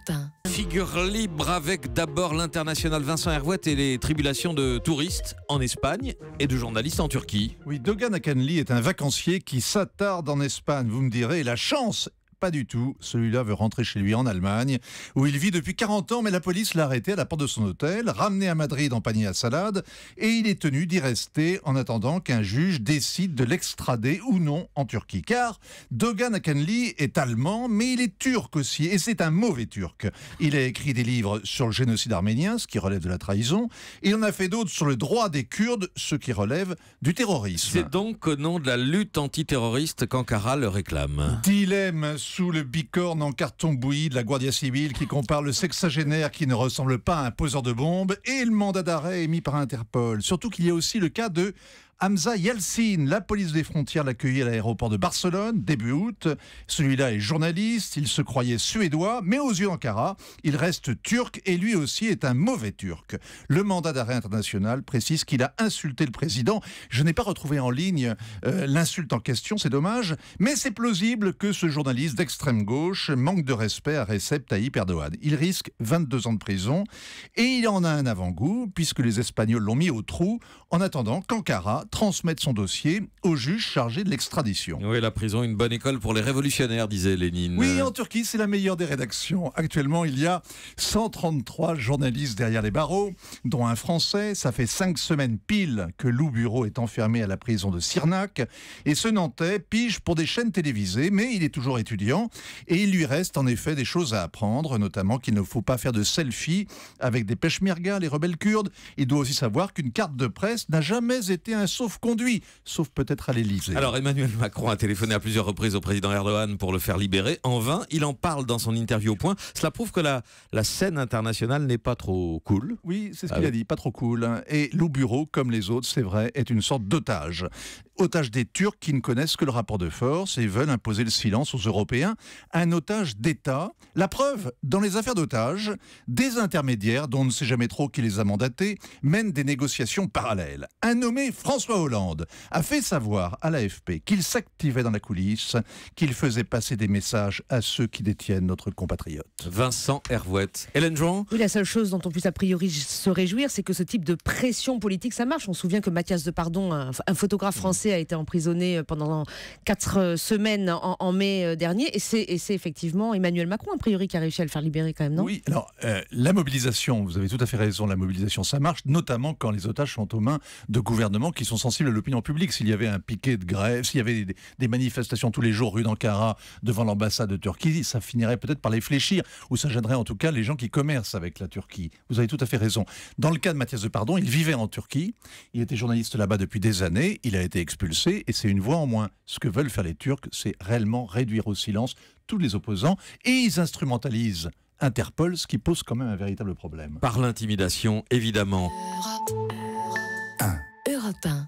Europe 1. Figure libre avec d'abord l'international Vincent Hervouet et les tribulations de touristes en Espagne et de journalistes en Turquie. Oui, Doğan Akınlı est un vacancier qui s'attarde en Espagne. Vous me direz, la chance! Pas du tout. Celui-là veut rentrer chez lui en Allemagne, où il vit depuis 40 ans, mais la police l'a arrêté à la porte de son hôtel, ramené à Madrid en panier à salade, et il est tenu d'y rester en attendant qu'un juge décide de l'extrader ou non en Turquie. Car Doğan Akınlı est allemand, mais il est turc aussi, et c'est un mauvais turc. Il a écrit des livres sur le génocide arménien, ce qui relève de la trahison, et il en a fait d'autres sur le droit des Kurdes, ce qui relève du terrorisme. C'est donc au nom de la lutte antiterroriste qu'Ankara le réclame. Dilemme sous le bicorne en carton bouilli de la Guardia Civile qui compare le sexagénaire qui ne ressemble pas à un poseur de bombes et le mandat d'arrêt émis par Interpol. Surtout qu'il y a aussi le cas de Hamza Yalçin. La police des frontières l'accueillit à l'aéroport de Barcelone, début août. Celui-là est journaliste, il se croyait suédois, mais aux yeux d'Ankara, il reste turc et lui aussi est un mauvais turc. Le mandat d'arrêt international précise qu'il a insulté le président. Je n'ai pas retrouvé en ligne l'insulte en question, c'est dommage, mais c'est plausible que ce journaliste d'extrême gauche manque de respect à Recep Tayyip Erdogan. Il risque 22 ans de prison et il en a un avant-goût puisque les Espagnols l'ont mis au trou en attendant qu'Ankara transmettre son dossier au juge chargé de l'extradition. Oui, la prison, une bonne école pour les révolutionnaires, disait Lénine. Oui, en Turquie, c'est la meilleure des rédactions. Actuellement, il y a 133 journalistes derrière les barreaux, dont un Français. Ça fait 5 semaines pile que Lou Bureau est enfermé à la prison de Sirnak. Et ce Nantais pige pour des chaînes télévisées, mais il est toujours étudiant. Et il lui reste en effet des choses à apprendre, notamment qu'il ne faut pas faire de selfie avec des peshmerga, les rebelles kurdes. Il doit aussi savoir qu'une carte de presse n'a jamais été un sauf-conduit, sauf peut-être à l'Élysée. Alors Emmanuel Macron a téléphoné à plusieurs reprises au président Erdogan pour le faire libérer. En vain, il en parle dans son interview au Point. Cela prouve que la scène internationale n'est pas trop cool. Oui, c'est ce qu'il a dit, pas trop cool. Et Lou Bureau, comme les autres, c'est vrai, est une sorte d'otage. Otage des Turcs qui ne connaissent que le rapport de force et veulent imposer le silence aux Européens. Un otage d'État. La preuve, dans les affaires d'otages, des intermédiaires, dont on ne sait jamais trop qui les a mandatés, mènent des négociations parallèles. Un nommé François Hollande a fait savoir à l'AFP qu'il s'activait dans la coulisse, qu'il faisait passer des messages à ceux qui détiennent notre compatriote. Vincent Hervouet. Hélène Jouan. Oui, la seule chose dont on puisse a priori se réjouir, c'est que ce type de pression politique, ça marche. On se souvient que Mathias Depardon, un photographe français, a été emprisonné pendant 4 semaines en mai dernier. Et c'est effectivement Emmanuel Macron, a priori, qui a réussi à le faire libérer quand même, non? Oui, alors la mobilisation, vous avez tout à fait raison, la mobilisation, ça marche, notamment quand les otages sont aux mains de gouvernements qui sont sensibles à l'opinion publique. S'il y avait un piquet de grève, s'il y avait des manifestations tous les jours rue d'Ankara devant l'ambassade de Turquie, ça finirait peut-être par les fléchir, ou ça gênerait en tout cas les gens qui commercent avec la Turquie. Vous avez tout à fait raison. Dans le cas de Mathias Depardon, il vivait en Turquie, il était journaliste là-bas depuis des années, il a été expulsé, et c'est une voix en moins. Ce que veulent faire les Turcs, c'est réellement réduire au silence tous les opposants, et ils instrumentalisent Interpol, ce qui pose quand même un véritable problème. Par l'intimidation, évidemment. Europe 1.